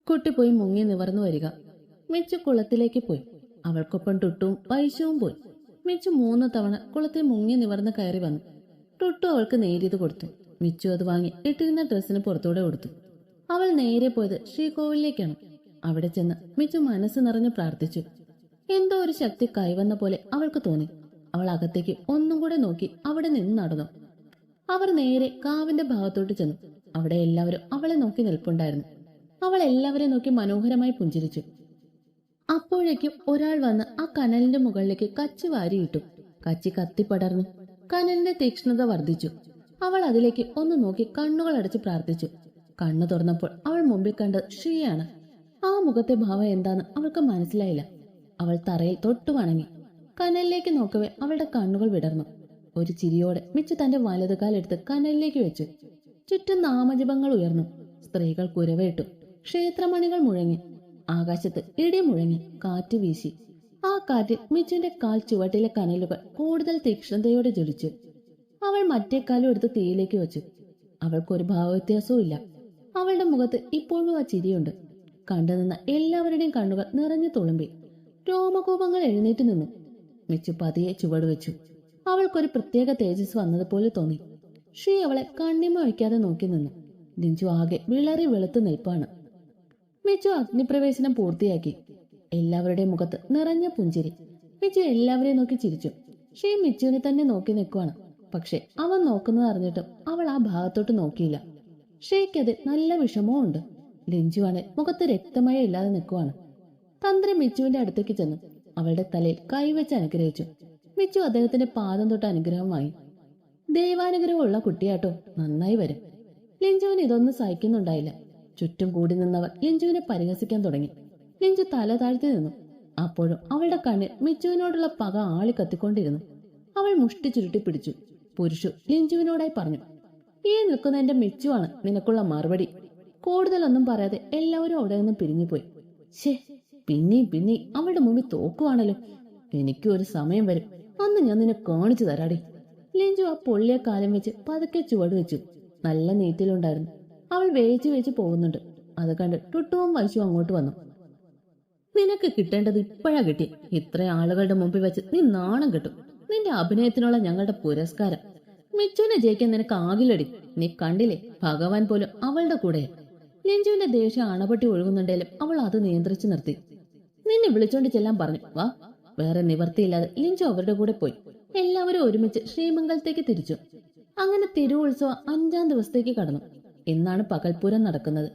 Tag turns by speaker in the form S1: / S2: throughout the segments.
S1: കുട്ടി പോയി മുങ്ങി നിവർന്നു വരിക. മിച്ചു കുളത്തിലേക്ക് പോയി. അവൾക്കൊപ്പം ടുട്ടുവും വൈശുവും പോയി. മിച്ചു 3 തവണ കുളത്തിൽ മുങ്ങി നിവർന്ന് കയറി വന്നു. ടുട്ടു അവൾക്ക് നേരിയത് കൊടുത്തു. മിച്ചു അത് വാങ്ങി ഇട്ടിരുന്ന ഡ്രസ്സിന് പുറത്തൂടെ കൊടുത്തു. അവൾ നേരെ പോയത് ശ്രീകോവിലേക്കാണ്. അവിടെ ചെന്ന് മിച്ചു മനസ്സ് നിറഞ്ഞു പ്രാർത്ഥിച്ചു. എന്തോ ഒരു ശക്തി കൈവന്ന പോലെ അവൾക്ക് തോന്നി. അവൾ അകത്തേക്ക് ഒന്നും കൂടെ നോക്കി അവിടെ നിന്ന് നടന്നു. അവർ നേരെ കാവിന്റെ ഭാഗത്തോട്ട് ചെന്നു. അവിടെ എല്ലാവരും അവളെ നോക്കി നിൽപ്പുണ്ടായിരുന്നു. അവൾ എല്ലാവരെയും നോക്കി മനോഹരമായി പുഞ്ചിരിച്ചു. അപ്പോഴേക്കും ഒരാൾ വന്ന് ആ കനലിന്റെ മുകളിലേക്ക് കച്ചി വാരിയിട്ടു. കച്ചി കത്തിപ്പടർന്നു. കനലിന്റെ തീക്ഷ്ണത വർദ്ധിച്ചു. അവൾ അതിലേക്ക് ഒന്ന് നോക്കി കണ്ണുകൾ അടച്ച് പ്രാർത്ഥിച്ചു. കണ്ണു തുറന്നപ്പോൾ അവൾ മുമ്പിൽ കണ്ടത് ശ്രീയാണ്. ആ മുഖത്തെ ഭാവം എന്താന്ന് അവൾക്ക് മനസ്സിലായില്ല. അവൾ തറയിൽ തൊട്ടു വണങ്ങി. കനലിലേക്ക് നോക്കവേ അവളുടെ കണ്ണുകൾ വിടർന്നു. ഒരു ചിരിയോടെ മിച്ചു തന്റെ വലതുകാലെടുത്ത് കനലിലേക്ക് വെച്ചു. ചുറ്റും നാമജപങ്ങൾ ഉയർന്നു. സ്ത്രീകൾ കുരവയിട്ടു. ക്ഷേത്രമണികൾ മുഴങ്ങി. ആകാശത്ത് ഇടി മുഴങ്ങി. കാറ്റ് വീശി. ആ കാറ്റിൽ മിച്ചുവിന്റെ കാൽ ചുവട്ടിലെ കനലുകൾ കൂടുതൽ തീക്ഷ്ണതയോടെ ജ്വലിച്ചു. അവൾ മറ്റേ കാലും എടുത്ത് തീയിലേക്ക് വെച്ചു. അവൾക്കൊരു ഭാവവ്യത്യാസവും ഇല്ല. അവളുടെ മുഖത്ത് ഇപ്പോഴും ആ ചിരിയുണ്ട്. കണ്ടുനിന്ന എല്ലാവരുടെയും കണ്ണുകൾ നിറഞ്ഞു തുളുമ്പി. രോമകൂപങ്ങൾ എഴുന്നേറ്റ് നിന്നു. മിച്ചു പതിയെ ചുവട് വെച്ചു. അവൾക്കൊരു പ്രത്യേക തേജസ് വന്നതുപോലെ തോന്നി. ശ്രീ അവളെ കണ്ണിമ വയ്ക്കാതെ നോക്കി നിന്നു. ലിഞ്ചു ആകെ വിളറി വെളുത്തു നിൽപ്പാണ്. മിച്ചു അഗ്നിപ്രവേശനം പൂർത്തിയാക്കി. എല്ലാവരുടെയും മുഖത്ത് നിറഞ്ഞ പുഞ്ചിരി. മിച്ചു എല്ലാവരെയും നോക്കി ചിരിച്ചു. ശ്രീ മിച്ചുവിനെ തന്നെ നോക്കി നിൽക്കുവാണ്. പക്ഷെ അവൻ നോക്കുന്നത് അറിഞ്ഞിട്ടും അവൾ ആ ഭാഗത്തോട്ട് നോക്കിയില്ല. ഷേയ്ക്കത് നല്ല വിഷമവും ഉണ്ട്. ലിഞ്ചുവാണ് മുഖത്ത് രക്തമയം ഇല്ലാതെ നിൽക്കുവാണ്. തന്ത്രി മിച്ചുവിന്റെ അടുത്തേക്ക് ചെന്നു. അവളുടെ തലയിൽ കൈവച്ച് അനുഗ്രഹിച്ചു. മിച്ചു അദ്ദേഹത്തിന്റെ പാദം തൊട്ട് അനുഗ്രഹം വാങ്ങി. ദൈവാനുഗ്രഹമുള്ള കുട്ടിയാട്ടോ, നന്നായി വരും. ലിഞ്ചുവിന് ഇതൊന്നും സഹിക്കുന്നുണ്ടായില്ല. ചുറ്റും കൂടി നിന്നവർ ലിഞ്ചുവിനെ പരിഹസിക്കാൻ തുടങ്ങി. ലിഞ്ചു തല താഴ്ത്തി നിന്നു. അപ്പോഴും അവളുടെ കണ്ണിൽ മിച്ചുവിനോടുള്ള പക ആളി കത്തിക്കൊണ്ടിരുന്നു. അവൾ മുഷ്ടി ചുരുട്ടി പിടിച്ചു. പുരുഷു ലിഞ്ചുവിനോടായി പറഞ്ഞു, ഈ നിൽക്കുന്ന എന്റെ മിച്ചുവാണ് നിനക്കുള്ള മറുപടി. കൂടുതലൊന്നും പറയാതെ എല്ലാവരും അവിടെ നിന്നും പിരിഞ്ഞുപോയി. ശേ, പിന്നെയും അവളുടെ മുമ്പിൽ തോക്കുവാണല്ലോ. എനിക്കും ഒരു സമയം വരും, അന്ന് ഞാൻ നിന്നെ കാണിച്ചു തരാടി. ലിഞ്ചു ആ പൊള്ളിയ കാലം വെച്ച് പതുക്കെ ചുവട് വെച്ചു. നല്ല നീറ്റിലുണ്ടായിരുന്നു. അവൾ വേച്ചു പോകുന്നുണ്ട്. അത് കണ്ട് ടുട്ടുവും വൈശുവും അങ്ങോട്ട് വന്നു. നിനക്ക് കിട്ടേണ്ടത് ഇപ്പോഴാ കിട്ടി. ഇത്ര ആളുകളുടെ മുമ്പിൽ വെച്ച് നീ നാണം കെട്ടും. നിന്റെ അഭിനയത്തിനുള്ള ഞങ്ങളുടെ പുരസ്കാരം. മിച്ചുവിനെ ജയിക്കാൻ നിനക്ക് ആകില്ലടി. നീ കണ്ടില്ലേ, ഭഗവാൻ പോലും അവളുടെ കൂടെ. ലിഞ്ചുവിന്റെ ദേഷ്യം അണപൊട്ടി ഒഴുകുന്നുണ്ടെങ്കിലും അവൾ അത് നിയന്ത്രിച്ചു നിർത്തി. നിന്നെ വിളിച്ചോണ്ട് ചെല്ലാൻ പറഞ്ഞു. വാ. വേറെ നിവർത്തിയില്ലാതെ ലിഞ്ചു അവരുടെ കൂടെ പോയി. എല്ലാവരും ഒരുമിച്ച് ശ്രീമംഗലത്തേക്ക് തിരിച്ചു. അങ്ങനെ തിരുവുത്സവം 5ാം ദിവസത്തേക്ക് കടന്നു. ഇന്നാണ് പകൽപൂരം നടക്കുന്നത്.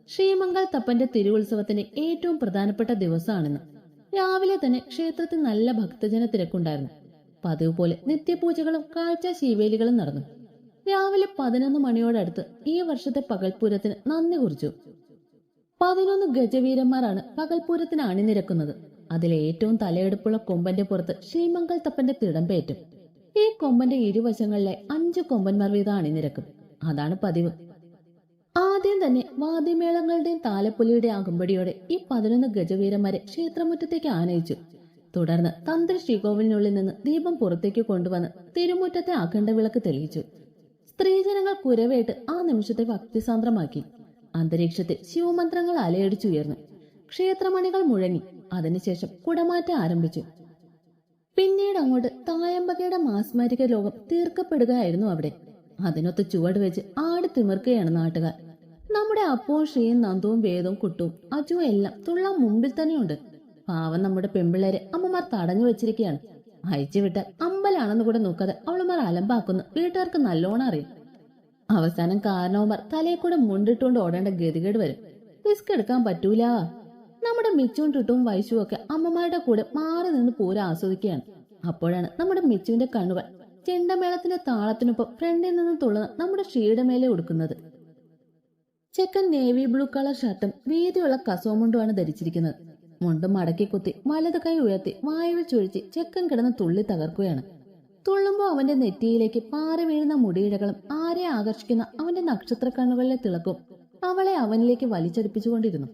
S1: ശ്രീമംഗൽ തപ്പന്റെ തിരുവുത്സവത്തിന്റെ ഏറ്റവും പ്രധാനപ്പെട്ട ദിവസമാണെന്ന്. രാവിലെ തന്നെ ക്ഷേത്രത്തിൽ നല്ല ഭക്തജന തിരക്കുണ്ടായിരുന്നു. പതിവ് പോലെ നിത്യപൂജകളും കാഴ്ച ശീവേലികളും നടന്നു. രാവിലെ 11 മണിയോടടുത്ത് ഈ വർഷത്തെ പകൽപൂരത്തിന് നന്ദി കുറിച്ചു. 11 ഗജവീരന്മാരാണ് പകൽപൂരത്തിന് അണിനിരക്കുന്നത്. അതിലെ ഏറ്റവും തലയെടുപ്പുള്ള കൊമ്പന്റെ പുറത്ത് ശ്രീമംഗൽ തപ്പന്റെ തിടമ്പേറ്റും. ഈ കൊമ്പന്റെ ഇരുവശങ്ങളിലെ 5 കൊമ്പന്മാർ വീതം അണിനിരക്കും. അതാണ് പതിവ്. ആദ്യം തന്നെ വാദ്യമേളങ്ങളുടെയും താലപ്പൊലിയുടെ അകമ്പടിയോടെ ഈ 11 ഗജവീരന്മാരെ ക്ഷേത്രമുറ്റത്തേക്ക് ആനയിച്ചു. തുടർന്ന് തന്ത്രി ശ്രീകോവിലിനുള്ളിൽ നിന്ന് ദീപം പുറത്തേക്ക് കൊണ്ടുവന്ന് തിരുമുറ്റത്തെ അഖണ്ഡ വിളക്ക് തെളിയിച്ചു. സ്ത്രീജനങ്ങൾ കുരവേട്ട് ആ നിമിഷത്തെ ഭക്തിസാന്ദ്രമാക്കി. അന്തരീക്ഷത്തിൽ ശിവമന്ത്രങ്ങൾ അലയടിച്ചുയർന്നു. ക്ഷേത്രമണികൾ മുഴങ്ങി. അതിനുശേഷം കുടമാറ്റം ആരംഭിച്ചു. പിന്നീട് അങ്ങോട്ട് തായമ്പകയുടെ മാസ്മരിക ലോകം തീർക്കപ്പെടുകയായിരുന്നു അവിടെ. അതിനൊത്ത് ചുവട് വെച്ച് ആടി തിമിർക്കുകയാണ് നാട്ടുകാർ. നമ്മുടെ അപ്പവും ശ്രീയും നന്ദുവും വേദവും കുട്ടുവും അജുവും എല്ലാം തുള്ളാൻ മുമ്പിൽ തന്നെയുണ്ട്. പാവം നമ്മുടെ പെമ്പിള്ളേരെ അമ്മമാർ തടഞ്ഞു വെച്ചിരിക്കുകയാണ്. അയച്ചു വിട്ടാൽ അമ്പലാണെന്ന് കൂടെ നോക്കാതെ അവളുമാർ അലമ്പാക്കുന്നു വീട്ടുകാർക്ക് നല്ലോണം അറിയാം. അവസാനം കാരണവന്മാർ തലയെ കൂടെ മുണ്ടിട്ടുകൊണ്ട് ഓടേണ്ട ഗതികേട് വരും. റിസ്ക് എടുക്കാൻ പറ്റൂല. നമ്മുടെ മിച്ചുവും ടുട്ടുവും വൈശുവും ഒക്കെ അമ്മമാരുടെ കൂടെ മാറി നിന്ന് പൂരം ആസ്വദിക്കുകയാണ്. അപ്പോഴാണ് നമ്മുടെ മിച്ചുവിന്റെ കണ്ണുകൾ ചെണ്ടമേളത്തിന്റെ താളത്തിനൊപ്പം ഫ്രണ്ടിൽ നിന്ന് തുള്ളുന്ന നമ്മുടെ ഷീയുടെ മേലെ ഉടുക്കുന്നത്. ചെക്കൻ നേവി ബ്ലൂ കളർ ഷർട്ടും വീതിയുള്ള കസോമുണ്ടുമാണ് ധരിച്ചിരിക്കുന്നത്. മുണ്ടും മടക്കി കുത്തി വലത് കൈ ഉയർത്തി വായുവിൽ ചൊഴിച്ച് ചെക്കൻ കിടന്ന് തുള്ളി തകർക്കുകയാണ്. തുള്ളുമ്പോൾ അവന്റെ നെറ്റിയിലേക്ക് പാറി വീഴുന്ന മുടിയിഴകളും ആരെ ആകർഷിക്കുന്ന അവന്റെ നക്ഷത്ര കണ്ണുകളിലെ തിളക്കവും അവളെ അവനിലേക്ക് വലിച്ചടിപ്പിച്ചുകൊണ്ടിരുന്നു.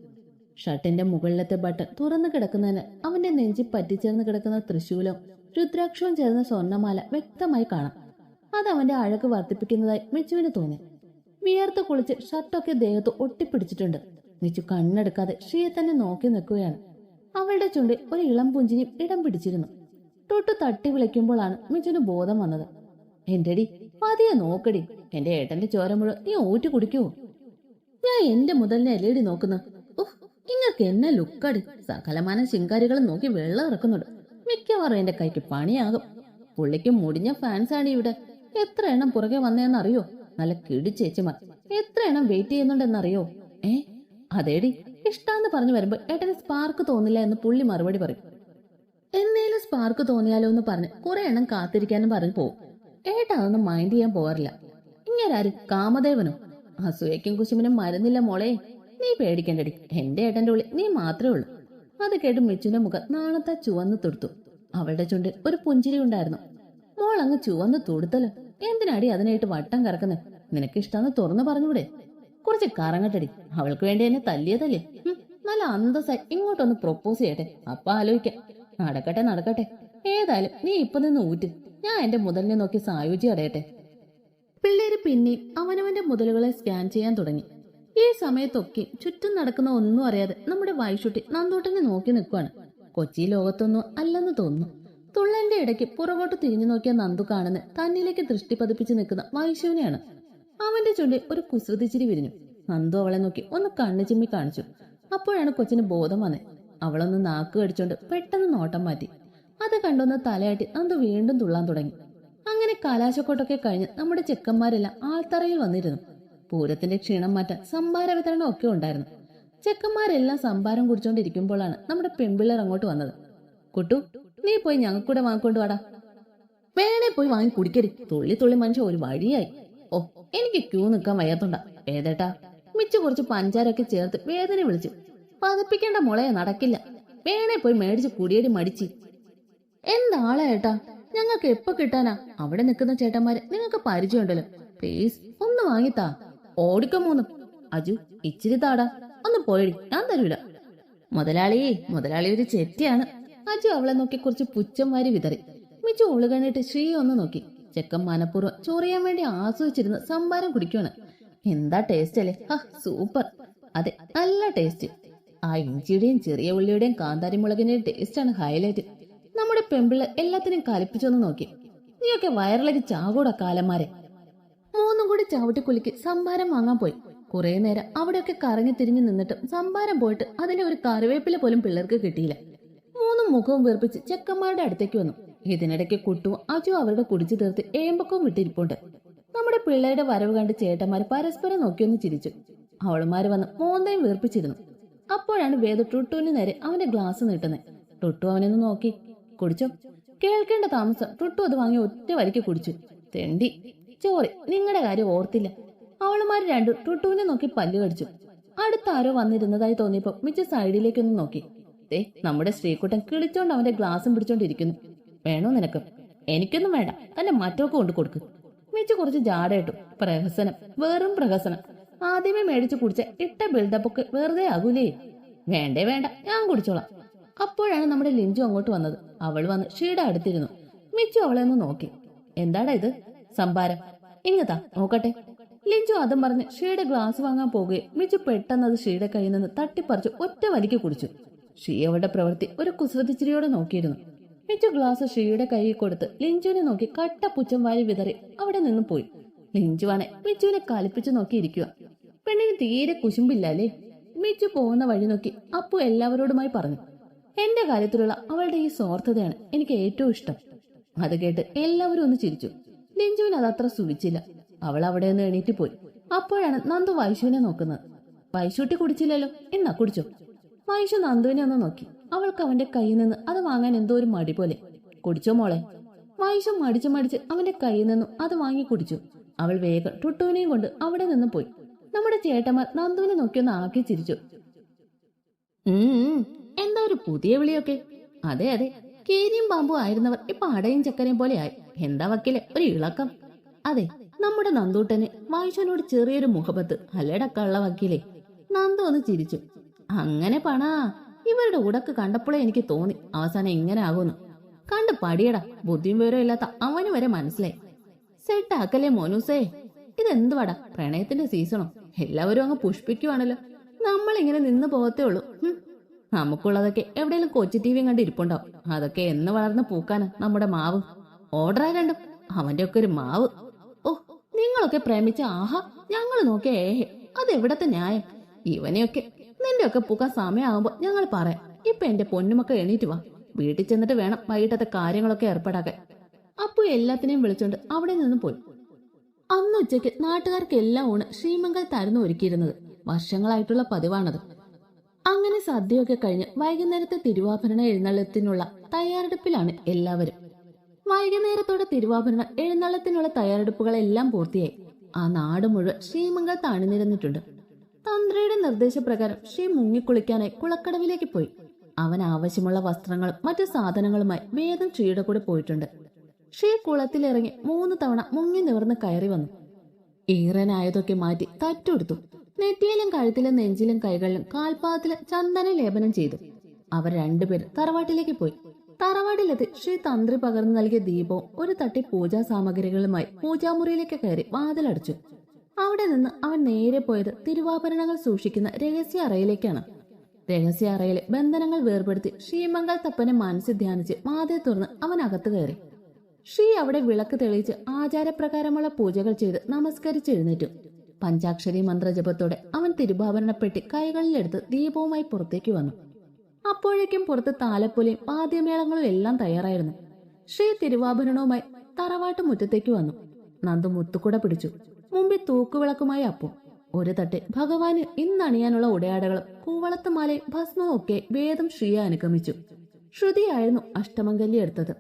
S1: ഷർട്ടിന്റെ മുകളിലത്തെ ബട്ടൺ തുറന്നു കിടക്കുന്നതിന് അവന്റെ നെഞ്ചിൽ പറ്റിച്ചേർന്ന് കിടക്കുന്ന തൃശൂലവും രുദ്രാക്ഷവും ചേർന്ന സ്വർണ്ണമാല വ്യക്തമായി കാണാം. അത് അവന്റെ അഴക് വർദ്ധിപ്പിക്കുന്നതായി മിച്ചുവിന് തോന്നി. വിയർത്ത് കുളിച്ച് ഷർട്ടൊക്കെ ദേഹത്ത് ഒട്ടിപ്പിടിച്ചിട്ടുണ്ട്. മിച്ചു കണ്ണെടുക്കാതെ ശ്രീയെ തന്നെ നോക്കി നിൽക്കുകയാണ്. അവളുടെ ചുണ്ടിൽ ഒരു ഇളം പുഞ്ചിരിയും ഇടം പിടിച്ചിരുന്നു. ടുട്ടു തട്ടി വിളിക്കുമ്പോഴാണ് മിച്ചുന് ബോധം വന്നത്. എന്റെടി പതിയെ നോക്കടി, എന്റെ ഏട്ടന്റെ ചോര മുഴുവൻ നീ ഊറ്റി കുടിക്കുവോ? ഞാൻ എന്റെ മുതലിനെ അല്ലേടി നോക്കുന്ന. ഇങ്ങക്ക് എന്നെ ലുക്കടി. സകലമാന ശിങ്കാരികളും നോക്കി വെള്ളം ഇറക്കുന്നുണ്ട്. മിക്കവാറും എന്റെ കൈക്ക് പണിയാകും. പുള്ളിക്ക് മുടിഞ്ഞ ഫാൻസാണ് ഇവിടെ. എത്ര എണ്ണം പുറകെ വന്നേന്നറിയോ? നല്ല കിടിച്ചേച്ചിമാർ എത്ര എണ്ണം വെയിറ്റ് ചെയ്യുന്നുണ്ടെന്നറിയോ? അതേടി, ഇഷ്ടാന്ന് പറഞ്ഞു വരുമ്പോ ഏട്ടന് സ്പാർക്ക് തോന്നില്ല എന്ന് പുള്ളി മറുപടി പറയും. എന്നേലും സ്പാർക്ക് തോന്നിയാലോ എന്ന് പറഞ്ഞ് കുറെ എണ്ണം കാത്തിരിക്കാനും പറഞ്ഞു പോവും. ഏട്ടാ അതൊന്നും മൈൻഡ് ചെയ്യാൻ പോവാറില്ല. ഇങ്ങനാര് കാമദേവനോ? അസൂയക്കും കുശുമിനും മരുന്നില്ല മോളെ. നീ പേടിക്കണ്ടടി, എന്റെ ഏട്ടന്റെ ഉള്ളിൽ നീ മാത്രമേ ഉള്ളൂ. അത് കേട്ട് മിച്ചുന്റെ മുഖം നാളത്തെ ചുവന്ന് തുടുത്തു. അവളുടെ ചുണ്ടിൽ ഒരു പുഞ്ചിരി ഉണ്ടായിരുന്നു. മോൾ അങ്ങ് ചുവന്ന് തുടുത്തല്ലോ. എന്തിനാടി അതിനായിട്ട് വട്ടം കറക്കുന്നത്? നിനക്കിഷ്ടാന്ന് തുറന്നു പറഞ്ഞൂടെ? കുറച്ച് കറങ്ങട്ടടി. അവൾക്ക് വേണ്ടി എന്നെ തല്ലിയതല്ലേ? നല്ല അന്തസ്സായി ഇങ്ങോട്ടൊന്ന് പ്രൊപ്പോസ് ചെയ്യട്ടെ, അപ്പൊ ആലോചിക്കാം. നടക്കട്ടെ നടക്കട്ടെ. ഏതായാലും നീ ഇപ്പൊ നിന്ന് ഊറ്റ്. ഞാൻ എന്റെ മുതലിനെ നോക്കി സായുജ്യം അടയട്ടെ. പിള്ളേര് പിന്നെയും അവനവന്റെ മുതലുകളെ സ്കാൻ ചെയ്യാൻ തുടങ്ങി. ഈ സമയത്തൊക്കെ ചുറ്റും നടക്കുന്ന ഒന്നും അറിയാതെ നമ്മുടെ വൈശുട്ടി നന്ദൂട്ടനെ നോക്കി നിൽക്കുവാണ്. കൊച്ചി ലോകത്തൊന്നും അല്ലെന്ന് തോന്നുന്നു. തുള്ളന്റെ ഇടയ്ക്ക് പുറകോട്ട് തിരിഞ്ഞു നോക്കിയ നന്ദു കാണുന്ന തന്നിലേക്ക് ദൃഷ്ടി പതിപ്പിച്ച് നിൽക്കുന്ന വൈശുവിനെയാണ്. അവന്റെ ചുണ്ടിൽ ഒരു കുസൃതിച്ചിരി വിരിഞ്ഞു. നന്ദു അവളെ നോക്കി ഒന്ന് കണ്ണു ചിമ്മി കാണിച്ചു. അപ്പോഴാണ് കൊച്ചിന് ബോധം വന്നേ. അവളൊന്ന് നാക്ക് കടിച്ചോണ്ട് പെട്ടെന്ന് നോട്ടം മാറ്റി. അത് കണ്ടൊന്ന് തലയാട്ടി നന്ദു വീണ്ടും തുള്ളാൻ തുടങ്ങി. അങ്ങനെ കലാശക്കൊട്ടൊക്കെ കഴിഞ്ഞ് നമ്മുടെ ചെക്കന്മാരെല്ലാം ആൾത്തറയിൽ വന്നിരുന്നു. പൂരത്തിന്റെ ക്ഷീണം മാറ്റാൻ സംഭാര വിതരണം ഒക്കെ ഉണ്ടായിരുന്നു. ചെക്കന്മാരെല്ലാം സംഭാരം കുടിച്ചോണ്ടിരിക്കുമ്പോഴാണ് നമ്മുടെ പെൺപിള്ളേർ അങ്ങോട്ട് വന്നത്. കുട്ടു, നീ പോയി ഞങ്ങൾക്കൂടെ വാങ്ങിക്കൊണ്ട് വാടാ. വേണേ പോയി വാങ്ങി കുടിക്കരുത്. തുള്ളി തുള്ളി മനുഷ്യ ഒരു വഴിയായി. എനിക്ക് ക്യൂ നിൽക്കാൻ വയ്യാത്തോണ്ടാ. ഏതേട്ടാ, മിച്ചു കുറച്ച് പഞ്ചാരൊക്കെ ചേർത്ത് വേദന വിളിച്ചു. പതപ്പിക്കേണ്ട മുളയെ നടക്കില്ല. വേണേ പോയി മേടിച്ച് കുടിയേടി മടിച്ച്. എന്താളെ ഏട്ടാ, ഞങ്ങൾക്ക് എപ്പോ കിട്ടാനാ? അവിടെ നിൽക്കുന്ന ചേട്ടന്മാരെ നിങ്ങൾക്ക് പരിചയമുണ്ടല്ലോ. പ്ലീസ് ഒന്ന് വാങ്ങിത്താ. ഓടിക്കോ മൂന്നും. അജു, ഇച്ചിരി താടാ. ഒന്ന് പോയടി, ഞാൻ തരൂല. മുതലാളി ഒരു ചെറ്റിയാണ്. അജു അവളെ നോക്കി കുറച്ച് പുച്ഛം വാരി വിതറി. മിച്ചു ഓള് കണ്ടിട്ട് ശ്രീ ഒന്ന് നോക്കി. ചെക്കൻ മനഃപൂർവ്വം ചൊറിയാൻ വേണ്ടി ആസ്വദിച്ചിരുന്ന് സംഭാരം കുടിക്കുവാണ്. എന്താ ടേസ്റ്റ് അല്ലേ? സൂപ്പർ. അതെ, നല്ല ടേസ്റ്റ്. ആ ഇഞ്ചിയുടെയും ചെറിയ ഉള്ളിയുടെയും കാന്താരിമുളകിന്റെയും ടേസ്റ്റ് ആണ് ഹൈലൈറ്റ്. നമ്മുടെ പെമ്പിള്ള് എല്ലാത്തിനും കലിപ്പിച്ചൊന്ന് നോക്കി. നീയൊക്കെ വയറിളകി ചാകൂടാ കാലന്മാരെ. മൂന്നും കൂടി ചവിട്ടിക്കുലുക്കി സംഭാരം വാങ്ങാൻ പോയി. കുറെ നേരം അവിടെയൊക്കെ കറങ്ങി തിരിഞ്ഞു നിന്നിട്ടും സംഭാരം പോയിട്ട് അതിന്റെ ഒരു കറിവേപ്പില പോലും പിള്ളേർക്ക് കിട്ടിയില്ല. മൂന്നും മുഖവും വീർപ്പിച്ച് ചെക്കന്മാരുടെ അടുത്തേക്ക് വന്നു. ഇതിനിടയ്ക്ക് കുട്ടുവും അജു അവരുടെ കുടിച്ചു തീർത്ത് ഏമ്പക്കവും വിട്ടിരിപ്പുണ്ട്. നമ്മുടെ പിള്ളേരുടെ വരവ് കണ്ട് ചേട്ടന്മാര് പരസ്പരം നോക്കിയൊന്ന് ചിരിച്ചു. അവളുമാര് വന്ന് മോന്തയും വീർപ്പിച്ചിരുന്നു. അപ്പോഴാണ് വേദ ടുട്ടുവിന് നേരെ അവന്റെ ഗ്ലാസ് നീട്ടുന്നത്. ടുട്ടു അവനൊന്ന് നോക്കി. കുടിച്ചോ? കേൾക്കേണ്ട താമസം ടുട്ടു അത് വാങ്ങി ഒറ്റ വലിക്ക് കുടിച്ചു. തെണ്ടി ചോറി, നിങ്ങളുടെ കാര്യം ഓർത്തില്ല. അവളുമാര് രണ്ടും ടുട്ടുവിനെ നോക്കി പല്ലു കടിച്ചു. അടുത്ത ആരോ വന്നിരുന്നതായി തോന്നിയപ്പോ മിച്ച സൈഡിലേക്കൊന്ന് നോക്കി. നമ്മുടെ ശ്രീകുട്ടൻ കിളിച്ചോണ്ട് അവന്റെ ഗ്ലാസും പിടിച്ചോണ്ടിരിക്കുന്നു. വേണോ നിനക്ക്? എനിക്കൊന്നും വേണ്ട, തന്നെ മറ്റൊക്കെ കൊണ്ട് കൊടുക്ക്. മിച്ച കുറച്ച് ജാടയിട്ടു. പ്രഹസനം, വെറും പ്രഹസനം. ആദ്യമേ മേടിച്ചു കുടിച്ച ഇട്ട ബിൽഡപ്പൊക്കെ വെറുതെ ആകൂലേ. വേണ്ട, ഞാൻ കുടിച്ചോളാം. അപ്പോഴാണ് നമ്മുടെ ലിഞ്ചു അങ്ങോട്ട് വന്നത്. അവൾ വന്ന് ഷീയുടെ അടുത്തിരുന്നു. മിച്ചു അവളെ ഒന്ന് നോക്കി. എന്താടാ ഇത്? സംഭാരം. ഇങ്ങത്താ നോക്കട്ടെ. ലിഞ്ചു അതും പറഞ്ഞ് ഷീയുടെ ഗ്ലാസ് വാങ്ങാൻ പോകുകയും മിച്ചു പെട്ടെന്ന് അത് ഷീയുടെ കയ്യിൽ നിന്ന് തട്ടിപ്പറിച്ച് ഒറ്റ വലിക്ക് കുടിച്ചു. ഷീ അവളുടെ പ്രവൃത്തി ഒരു കുസൃതിച്ചിരിയോടെ നോക്കിയിരുന്നു. മിച്ചു ഗ്ലാസ് ഷീയുടെ കയ്യിൽ കൊടുത്ത് ലിഞ്ചുവിനെ നോക്കി കട്ട പുച്ഛം വാരി വിതറി അവിടെ നിന്ന് പോയി. ലിഞ്ചുവാണെ മിച്ചുവിനെ കലിപ്പിച്ചു നോക്കിയിരിക്കുക. പെണ്ണിന് തീരെ കുശുമ്പില്ലല്ലേ? മിച്ചു പോകുന്ന വഴി നോക്കി അപ്പു എല്ലാവരോടുമായി പറഞ്ഞു. എന്റെ കാര്യത്തിലുള്ള അവളുടെ ഈ സ്വാർത്ഥതയാണ് എനിക്ക് ഏറ്റവും ഇഷ്ടം. അത് കേട്ട് എല്ലാവരും ഒന്ന് ചിരിച്ചു. ലിഞ്ചുവിന് അതത്ര സുഖിച്ചില്ല. അവൾ അവിടെ നിന്ന് എണീറ്റ് പോയി. അപ്പോഴാണ് നന്ദു വൈശുവിനെ നോക്കുന്നത്. വൈശൂട്ടി കുടിച്ചില്ലല്ലോ, എന്നാ കുടിച്ചോ. വൈശു നന്ദുവിനെ ഒന്ന് നോക്കി. അവൾക്ക് അവന്റെ കയ്യിൽ നിന്ന് അത് വാങ്ങാൻ എന്തോ ഒരു മടി പോലെ. കുടിച്ചോ മോളെ. വൈശു മടിച്ച് അവന്റെ കയ്യിൽ നിന്നും അത് വാങ്ങി കുടിച്ചു. അവൾ വേഗം ടുട്ടുവിനെയും കൊണ്ട് അവിടെ നിന്ന് പോയി. നമ്മുടെ ചേട്ടന്മാർ നന്ദുവിനെ നോക്കിയൊന്ന് ആക്കി ചിരിച്ചു. എന്താ ഒരു പുതിയ വിളിയൊക്കെ? അതെ, കീരിയും പാമ്പും ആയിരുന്നവർ ഇപ്പൊ അടയും ചക്കരയും പോലെ ആയി. എന്താ വക്കീലെ ഒരു ഇളക്കം? അതെ, നമ്മുടെ നന്ദൂട്ടന് വൈശുവിനോട് ചെറിയൊരു മുഖബത്ത് അല്ലേടാ കള്ള വക്കീലെ. നന്ദു ഒന്ന് ചിരിച്ചു. അങ്ങനെ പണാ, ഇവരുടെ ഉടക്ക് കണ്ടപ്പോഴേ എനിക്ക് തോന്നി അവസാനം ഇങ്ങനെ ആകുമെന്ന്. കണ്ട് പടിയടാ, ബുദ്ധിയും വിവരം ഇല്ലാത്ത അവന് വരെ മനസ്സിലായി. സെറ്റാക്കല്ലേ മോനൂസേ. ഇതെന്തുവാടാ, പ്രണയത്തിന്റെ സീസണോ? എല്ലാവരും അങ്ങ് പുഷ്പിക്കുവാണല്ലോ. നമ്മളിങ്ങനെ നിന്ന് പോകത്തേ ഉള്ളൂ. നമുക്കുള്ളതൊക്കെ എവിടെയെങ്കിലും കൊച്ചി ടി വിയും കണ്ട് ഇരിപ്പുണ്ടാവും. അതൊക്കെ എന്ന് വളർന്ന് പൂക്കാനാ നമ്മുടെ മാവ്. ഓർഡറായി രണ്ടും അവന്റെ ഒക്കെ ഒരു മാവ്. ഓ, നിങ്ങളൊക്കെ പ്രേമിച്ച ആഹാ, ഞങ്ങൾ നോക്കിയ ഏഹേ, അതെവിടത്തെ ന്യായം? ഇവനെയൊക്കെ നിന്റെ ഒക്കെ പൂക്കാൻ സമയമാകുമ്പോ ഞങ്ങൾ പറയാം. ഇപ്പൊ എന്റെ പൊന്നുമൊക്കെ എണീറ്റ് വാ, വീട്ടിൽ ചെന്നിട്ട് വേണം വൈകിട്ടത്തെ കാര്യങ്ങളൊക്കെ ഏർപ്പാടാക്കാൻ. അപ്പു എല്ലാത്തിനെയും വിളിച്ചോണ്ട് അവിടെ നിന്ന് പോയി. അന്ന് ഉച്ചയ്ക്ക് നാട്ടുകാർക്കെല്ലാം ഊണ് ശ്രീമംഗലത്തായിരുന്നു ഒരുക്കിയിരുന്നത്. വർഷങ്ങളായിട്ടുള്ള പതിവാണത്. അങ്ങനെ സദ്യയൊക്കെ കഴിഞ്ഞ് വൈകുന്നേരത്തെ തിരുവാഭരണ എഴുന്നള്ളത്തിനുള്ള തയ്യാറെടുപ്പിലാണ് എല്ലാവരും. വൈകുന്നേരത്തോടെ തിരുവാഭരണ എഴുന്നള്ളത്തിനുള്ള തയ്യാറെടുപ്പുകളെല്ലാം പൂർത്തിയായി. ആ നാട് മുഴുവൻ ശ്രീമംഗലത്ത് അണിനിരന്നിട്ടുണ്ട്. തന്ത്രിയുടെ നിർദ്ദേശപ്രകാരം ശ്രീ മുങ്ങിക്കുളിക്കാനായി കുളക്കടവിലേക്ക് പോയി. അവൻ ആവശ്യമുള്ള വസ്ത്രങ്ങളും മറ്റു സാധനങ്ങളുമായി വേദം ശ്രീയുടെ കൂടെ പോയിട്ടുണ്ട്. ശ്രീ കുളത്തിലിറങ്ങി 3 തവണ മുങ്ങി നിവർന്ന് കയറി വന്നു. ഈറനായതൊക്കെ മാറ്റി തട്ടുകൊടുത്തു. നെറ്റിയിലും കഴുത്തിലും നെഞ്ചിലും കൈകളിലും കാൽപാദത്തിലും ചന്ദന ലേപനം ചെയ്തു. അവർ രണ്ടുപേരും തറവാട്ടിലേക്ക് പോയി. തറവാട്ടിലെത്തി ശ്രീ തന്ത്രി പകർന്നു നൽകിയ ദീപവും ഒരു തട്ടി പൂജാ സാമഗ്രികളുമായി പൂജാമുറിയിലേക്ക് കയറി വാതിലടച്ചു. അവിടെ നിന്ന് അവൻ നേരെ പോയത് തിരുവാഭരണങ്ങൾ സൂക്ഷിക്കുന്ന രഹസ്യ അറയിലേക്കാണ്. രഹസ്യ അറയിലെ ബന്ധനങ്ങൾ വേർപെടുത്തി ശ്രീമംഗലത്തപ്പനെ മനസ്സിൽ ധ്യാനിച്ച് വാതിൽ തുറന്ന് അവൻ അകത്ത് കയറി. ശ്രീ അവിടെ വിളക്ക് തെളിയിച്ച് ആചാരപ്രകാരമുള്ള പൂജകൾ ചെയ്ത് നമസ്കരിച്ച് എഴുന്നേറ്റു. പഞ്ചാക്ഷരി മന്ത്രജപത്തോടെ അവൻ തിരുവാഭരണപ്പെട്ടി കൈകളിലെടുത്ത് ദീപവുമായി പുറത്തേക്ക് വന്നു. അപ്പോഴേക്കും പുറത്ത് താലപ്പൊലിയും വാദ്യമേളങ്ങളും എല്ലാം തയ്യാറായിരുന്നു. ശ്രീ തിരുവാഭരണവുമായി തറവാട്ട് മുറ്റത്തേക്ക് വന്നു. നന്ദു മുത്തുക്കുട പിടിച്ചു. മുമ്പിൽ തൂക്കുവിളക്കുമായി അപ്പു. ഒരു തട്ടിൽ ഭഗവാന് ഇന്നണിയാനുള്ള ഉടയാടകളും കൂവളത്തുമാലയും ഭസ്മവും ഒക്കെ വേദം ശ്രീയെ അനുഗമിച്ചു. ശ്രുതിയായിരുന്നു അഷ്ടമംഗല്യം എടുത്തത്.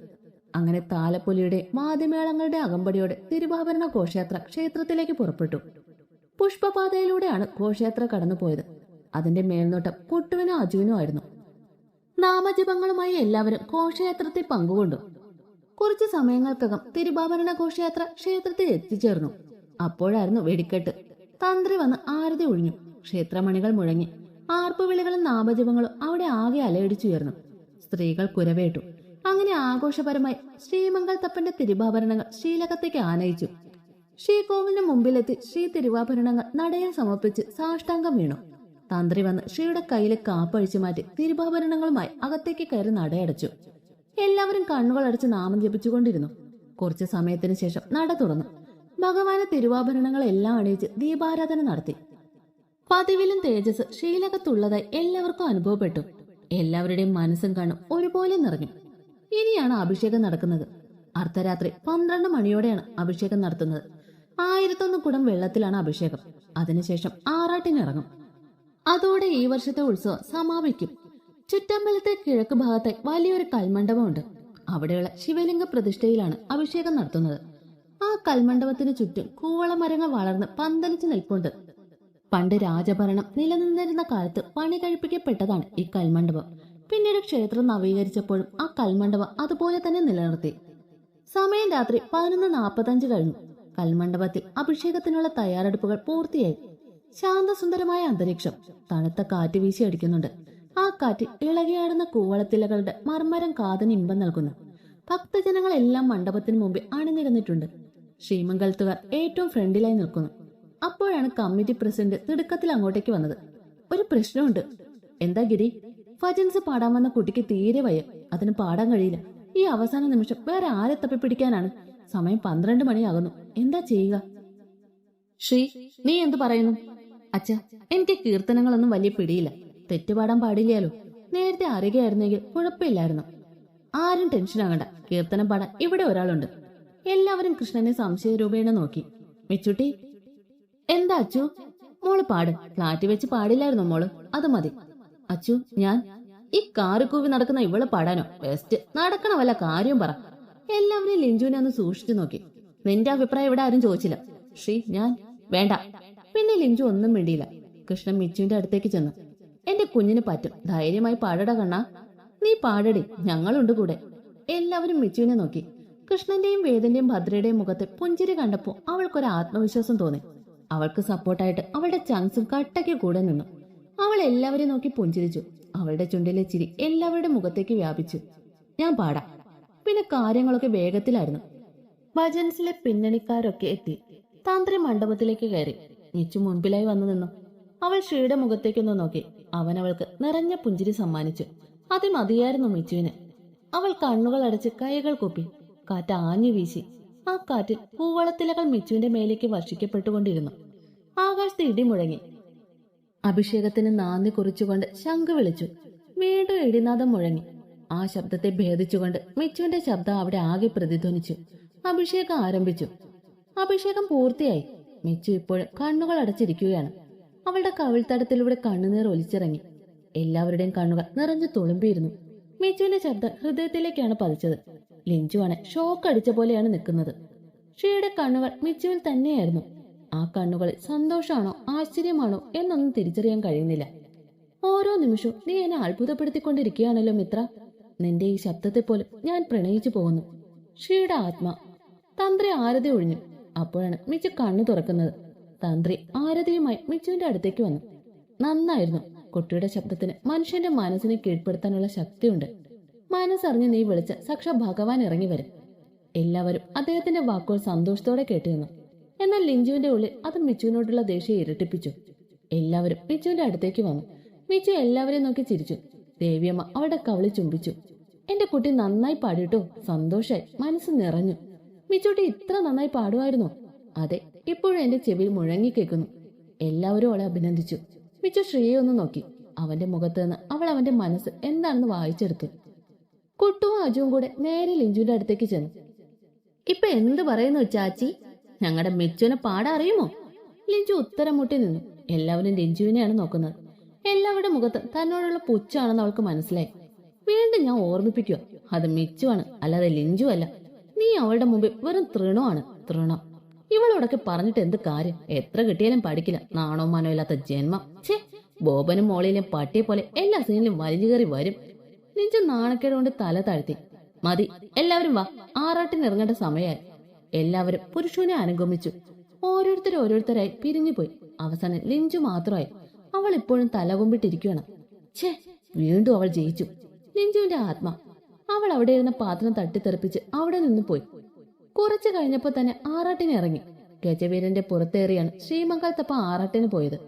S1: അങ്ങനെ താലപ്പൊലിയുടെ വാദ്യമേളങ്ങളുടെ അകമ്പടിയോടെ തിരുവാഭരണ ഘോഷയാത്ര ക്ഷേത്രത്തിലേക്ക് പുറപ്പെട്ടു. പുഷ്പപാതയിലൂടെയാണ് ഘോഷയാത്ര കടന്നുപോയത്. അതിന്റെ മേൽനോട്ടം കുട്ടുവിനും അജുവിനും ആയിരുന്നു. നാമജപങ്ങളുമായി എല്ലാവരും ഘോഷയാത്രത്തിൽ പങ്കുകൊണ്ടു. കുറച്ചു സമയങ്ങൾക്കകം തിരുവാഭരണ ഘോഷയാത്ര ക്ഷേത്രത്തിൽ എത്തിച്ചേർന്നു. അപ്പോഴായിരുന്നു വെടിക്കെട്ട്. തന്ത്രി വന്ന് ആരതി ഒഴിഞ്ഞു. ക്ഷേത്രമണികൾ മുഴങ്ങി. ആർപ്പുവിളികളും നാമജപങ്ങളും അവിടെ ആകെ അലയടിച്ചുയർന്നു. സ്ത്രീകൾ കുരവേട്ടു. അങ്ങനെ ആഘോഷപരമായി ശ്രീമംഗലത്തപ്പന്റെ തിരുവാഭരണങ്ങൾ ശ്രീലകത്തേക്ക് ആനയിച്ചു. ശ്രീകോവിലിന് മുമ്പിലെത്തി ശ്രീ തിരുവാഭരണങ്ങൾ നടയിൽ സമർപ്പിച്ച് സാഷ്ടാംഗം വീണു. തന്ത്രി വന്ന് ശ്രീയുടെ കയ്യിലെ കാപ്പഴിച്ചു മാറ്റി തിരുവാഭരണങ്ങളുമായി അകത്തേക്ക് കയറി നടയടച്ചു. എല്ലാവരും കണ്ണുകളടച്ച് നാമം ജപിച്ചുകൊണ്ടിരുന്നു. കുറച്ചു സമയത്തിന് ശേഷം നട തുറന്നു. ഭഗവാന് തിരുവാഭരണങ്ങളെല്ലാം അണിയിച്ച് ദീപാരാധന നടത്തി. പതിവിലും തേജസ് ശ്രീലകത്തുള്ളതായി എല്ലാവർക്കും അനുഭവപ്പെട്ടു. എല്ലാവരുടെയും മനസ്സും കണ്ണും ഒരുപോലെ നിറഞ്ഞു. ഇനിയാണ് അഭിഷേകം നടക്കുന്നത്. അർദ്ധരാത്രി 12 മണിയോടെയാണ് അഭിഷേകം നടത്തുന്നത്. 1001 കുടം വെള്ളത്തിലാണ് അഭിഷേകം. അതിനുശേഷം ആറാട്ടിനിറങ്ങും. അതോടെ ഈ വർഷത്തെ ഉത്സവം സമാപിക്കും. ചുറ്റമ്പലത്തെ കിഴക്ക് ഭാഗത്തായി വലിയൊരു കൽമണ്ഡപമുണ്ട്. അവിടെയുള്ള ശിവലിംഗ പ്രതിഷ്ഠയിലാണ് അഭിഷേകം നടത്തുന്നത്. ആ കൽമണ്ഡപത്തിന് ചുറ്റും കൂവളമരങ്ങൾ വളർന്ന് പന്തലിച്ചു നിൽപ്പുണ്ട്. പണ്ട് രാജഭരണം നിലനിന്നിരുന്ന കാലത്ത് പണി കഴിപ്പിക്കപ്പെട്ടതാണ് ഈ കൽമണ്ഡപം. പിന്നീട് ക്ഷേത്രം നവീകരിച്ചപ്പോഴും ആ കൽമണ്ഡപം അതുപോലെ തന്നെ നിലനിർത്തി. സമയം രാത്രി 11:45 കഴിഞ്ഞു. കൽമണ്ഡപത്തിൽ അഭിഷേകത്തിനുള്ള തയ്യാറെടുപ്പുകൾ പൂർത്തിയായി. ശാന്തസുന്ദരമായ അന്തരീക്ഷം. തണുത്ത കാറ്റ് വീശി അടിക്കുന്നുണ്ട്. ആ കാറ്റ് ഇളകിയാടുന്ന കൂവളത്തിലകളുടെ മർമ്മരം കാതിന് ഇമ്പം നൽകുന്നു. ഭക്തജനങ്ങളെല്ലാം മണ്ഡപത്തിന് മുമ്പിൽ അണിനിരന്നിട്ടുണ്ട്. ശ്രീമംഗലത്തുകാർ ഏറ്റവും ഫ്രണ്ടിലായി നിൽക്കുന്നു. അപ്പോഴാണ് കമ്മിറ്റി പ്രസിഡന്റ് തിടുക്കത്തിൽ അങ്ങോട്ടേക്ക് വന്നത്. ഒരു പ്രശ്നമുണ്ട്. എന്താ ഗിരി? ഭജൻസ് പാടാൻ വന്ന കുട്ടിക്ക് തീരെ വയ്യ. അതിന് പാടാൻ കഴിയില്ല. ഈ അവസാന നിമിഷം വേറെ ആരെ തപ്പിപ്പിടിക്കാനാണ്? സമയം 12 മണിയാകുന്നു. എന്താ ചെയ്യുക? ശ്രീ, നീ എന്തു പറയുന്നു? അച്ഛ, എനിക്ക് കീർത്തനങ്ങളൊന്നും വലിയ പിടിയില്ല. തെറ്റുപാടാൻ പാടില്ലല്ലോ. നേരത്തെ അറിയുകയായിരുന്നെങ്കിൽ കുഴപ്പമില്ലായിരുന്നു. ആരും ടെൻഷനാകണ്ട. കീർത്തനം പാടാൻ ഇവിടെ ഒരാളുണ്ട്. എല്ലാവരും കൃഷ്ണനെ സംശയരൂപേണ നോക്കി. മിച്ചുട്ടി, എന്താ അച്ചു? മോള് പാട്. ഫ്ലാറ്റ് വെച്ച് പാടില്ലായിരുന്നു മോള്. അത് മതി. അച്ചു, ഞാൻ ഈ കാറ് കൂവി നടക്കുന്ന ഇവള് പാടാനോ? ബെസ്റ്റ്. നടക്കണ വല്ല കാര്യവും പറ. എല്ലാവരും ലിഞ്ചുവിനെ ഒന്ന് സൂക്ഷിച്ചു നോക്കി. നിന്റെ അഭിപ്രായം ഇവിടെ ആരും ചോദിച്ചില്ല. ശ്രീ, ഞാൻ വേണ്ട. പിന്നെ ലിഞ്ചു ഒന്നും മിണ്ടിയില്ല. കൃഷ്ണൻ മിച്ചുവിന്റെ അടുത്തേക്ക് ചെന്നു. എന്റെ കുഞ്ഞിന് പറ്റും. ധൈര്യമായി പാടട കണ്ണാ. നീ പാടടി, ഞങ്ങളുണ്ട് കൂടെ. എല്ലാവരും മിച്ചുവിനെ നോക്കി. കൃഷ്ണന്റെയും വേദന്റെയും ഭദ്രയുടെയും മുഖത്ത് പുഞ്ചിരി കണ്ടപ്പോ അവൾക്കൊരു ആത്മവിശ്വാസം തോന്നി. അവൾക്ക് സപ്പോർട്ടായിട്ട് അവളുടെ ചങ്സും കട്ടയ്ക്ക് കൂടെ നിന്നു. അവൾ എല്ലാവരെയും നോക്കി പുഞ്ചിരിച്ചു. അവളുടെ ചുണ്ടിലെ ചിരി എല്ലാവരുടെ മുഖത്തേക്ക് വ്യാപിച്ചു. ഞാൻ പാടാം. പിന്നെ കാര്യങ്ങളൊക്കെ വേഗത്തിലായിരുന്നു. ഭജൻസിലെ പിന്നണിക്കാരൊക്കെ എത്തി. തന്ത്രി മണ്ഡപത്തിലേക്ക് കയറി. നിച്ചു മുൻപിലായി വന്നു നിന്നു. അവൾ ശ്രീയുടെ മുഖത്തേക്കൊന്ന് നോക്കി. അവൻ അവൾക്ക് നിറഞ്ഞ പുഞ്ചിരി സമ്മാനിച്ചു. അതിമതിയായിരുന്നു മിച്ചുവിന്. അവൾ കണ്ണുകൾ അടച്ച് കൈകൾ കൂപ്പി. കാറ്റ് ആഞ്ഞു വീശി. ആ കാറ്റിൽ പൂവളത്തിലകൾ മിച്ചുവിന്റെ മേലേക്ക് വർഷിക്കപ്പെട്ടുകൊണ്ടിരുന്നു. ആകാശത്ത് ഇടി മുഴങ്ങി. അഭിഷേകത്തിന് നാന്ദി കുറിച്ചുകൊണ്ട് ശംഖ് വിളിച്ചു. വീണ്ടും ഇടിനാദം മുഴങ്ങി. ആ ശബ്ദത്തെ ഭേദിച്ചുകൊണ്ട് മിച്ചുവിന്റെ ശബ്ദം അവിടെ ആകെ പ്രതിധ്വനിച്ചു. അഭിഷേകം ആരംഭിച്ചു. അഭിഷേകം പൂർത്തിയായി. മിച്ചു ഇപ്പോഴും കണ്ണുകൾ അടച്ചിരിക്കുകയാണ്. അവളുടെ കവിൾത്തടത്തിലൂടെ കണ്ണുനീർ ഒലിച്ചിറങ്ങി. എല്ലാവരുടെയും കണ്ണുകൾ നിറഞ്ഞു തുളുമ്പിയിരുന്നു. മിച്ചുവിന്റെ ശബ്ദം ഹൃദയത്തിലേക്കാണ് പതിച്ചത്. ലിഞ്ചുവാണ് ഷോക്ക് അടിച്ച പോലെയാണ് നിൽക്കുന്നത്. ഷീയുടെ കണ്ണുകൾ മിച്ചുവിൽ തന്നെയായിരുന്നു. ആ കണ്ണുകളിൽ സന്തോഷമാണോ ആശ്ചര്യമാണോ എന്നൊന്നും തിരിച്ചറിയാൻ കഴിയുന്നില്ല. ഓരോ നിമിഷവും നീ എന്നെ അത്ഭുതപ്പെടുത്തിക്കൊണ്ടിരിക്കുകയാണല്ലോ മിത്ര. നിന്റെ ഈ ശബ്ദത്തെ പോലും ഞാൻ പ്രണയിച്ചു പോകുന്നു. ഷീയുടെ ആത്മ. തന്ത്രി ആരതി ഒഴിഞ്ഞു. അപ്പോഴാണ് മിച്ചു കണ്ണു തുറക്കുന്നത്. തന്ത്രി ആരതിയുമായി മിച്ചുവിന്റെ അടുത്തേക്ക് വന്നു. നന്നായിരുന്നു. കുട്ടിയുടെ ശബ്ദത്തിന് മനുഷ്യന്റെ മനസ്സിനെ കീഴ്പ്പെടുത്താനുള്ള ശക്തിയുണ്ട്. മനസ്സറിഞ്ഞ് നീ വിളിച്ച സാക്ഷാ ഭഗവാൻ ഇറങ്ങി വരും. എല്ലാവരും അദ്ദേഹത്തിന്റെ വാക്കുകൾ സന്തോഷത്തോടെ കേട്ടിരുന്നു. എന്നാൽ ലിഞ്ചുവിന്റെ ഉള്ളിൽ അത് മിച്ചുവിനോടുള്ള ദേഷ്യം ഇരട്ടിപ്പിച്ചു. എല്ലാവരും മിച്ചുവിന്റെ അടുത്തേക്ക് വന്നു. മിച്ചു എല്ലാവരെയും നോക്കി ചിരിച്ചു. ദേവിയമ്മ അവളുടെ കവിളി ചുംബിച്ചു. എന്റെ കുട്ടി നന്നായി പാടിട്ടോ. സന്തോഷായി. മനസ്സ് നിറഞ്ഞു. മിച്ചുട്ടി ഇത്ര നന്നായി പാടുമായിരുന്നോ? അതെ, ഇപ്പോഴും എന്റെ ചെവിയിൽ മുഴങ്ങി കേൾക്കുന്നു. എല്ലാവരും അവളെ അഭിനന്ദിച്ചു. മിച്ചു ശ്രീയെ ഒന്ന് നോക്കി. അവന്റെ മുഖത്ത് നിന്ന് അവൾ അവന്റെ മനസ്സ് എന്താണെന്ന് വായിച്ചെടുത്തു. കുട്ടുവും അജുവും കൂടെ നേരെ ലിഞ്ചുവിന്റെ അടുത്തേക്ക് ചെന്നു. ഇപ്പൊ എന്ത് പറയുന്നു ചാച്ചി? ഞങ്ങളുടെ മിച്ചുവിനെ പാടാറിയുമോ? ലിഞ്ചു ഉത്തരം മുട്ടി നിന്നു. എല്ലാവരും ലിഞ്ചുവിനെയാണ് നോക്കുന്നത്. എല്ലാവരുടെ മുഖത്ത് തന്നോടുള്ള പുച്ഛാണെന്ന് അവൾക്ക് മനസ്സിലായി. വീണ്ടും ഞാൻ ഓർമ്മിപ്പിക്കുക, അത് മിച്ചുവാണ്, അല്ലാതെ ലിഞ്ചു അല്ല. നീ അവളുടെ മുമ്പിൽ വെറും തൃണമാണ്. തൃണം. ഇവളോടൊക്കെ പറഞ്ഞിട്ട് എന്ത് കാര്യം? എത്ര കിട്ടിയാലും പഠിക്കില്ല. നാണോ മാനോ ഇല്ലാത്ത ജന്മം. ഛേ, ബോബനും മോളിയിലും പട്ടിയെ പോലെ എല്ലാ സീനിലും വലിഞ്ഞു കയറി വരും. ലിഞ്ചു നാണക്കേട് കൊണ്ട് തല താഴ്ത്തി. മതി, എല്ലാവരും വാ, ആറാട്ടിന് ഇറങ്ങേണ്ട സമയമായി. എല്ലാവരും പുരുഷനെ അനുഗമിച്ചു. ഓരോരുത്തരായി പിരിഞ്ഞുപോയി. അവസാനം ലിഞ്ചു മാത്രമായി. അവൾ ഇപ്പോഴും തലകൊമ്പിട്ടിരിക്കുകയാണ്. ഛേ, വീണ്ടും അവൾ ജയിച്ചു. ലിഞ്ചുവിന്റെ ആത്മ. അവൾ അവിടെ ഇരുന്ന പാത്രം തട്ടിത്തെറിപ്പിച്ച് അവിടെ നിന്ന് പോയി. കുറച്ചു കഴിഞ്ഞപ്പോ തന്നെ ആറാട്ടിന് ഇറങ്ങി. ഗജവീരന്റെ പുറത്തേറിയാണ് ശ്രീമംഗലത്തപ്പ ആറാട്ടിന് പോയത്.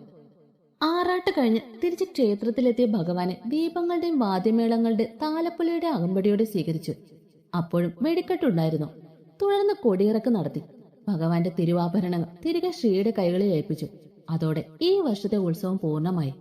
S1: ആറാട്ട് കഴിഞ്ഞ് തിരിച്ച് ക്ഷേത്രത്തിലെത്തിയ ഭഗവാനെ ദീപങ്ങളുടെയും വാദ്യമേളങ്ങളുടെയും താലപ്പൊലിയുടെ അകമ്പടിയോടെ സ്വീകരിച്ചു. അപ്പോഴും വെടിക്കെട്ടുണ്ടായിരുന്നു. തുടർന്ന് കൊടിയിറക്ക് നടത്തി. ഭഗവാന്റെ തിരുവാഭരണങ്ങൾ തിരികെ ശ്രീയുടെ കൈകളിൽ ഏൽപ്പിച്ചു. അതോടെ ഈ വർഷത്തെ ഉത്സവം പൂർണ്ണമായി.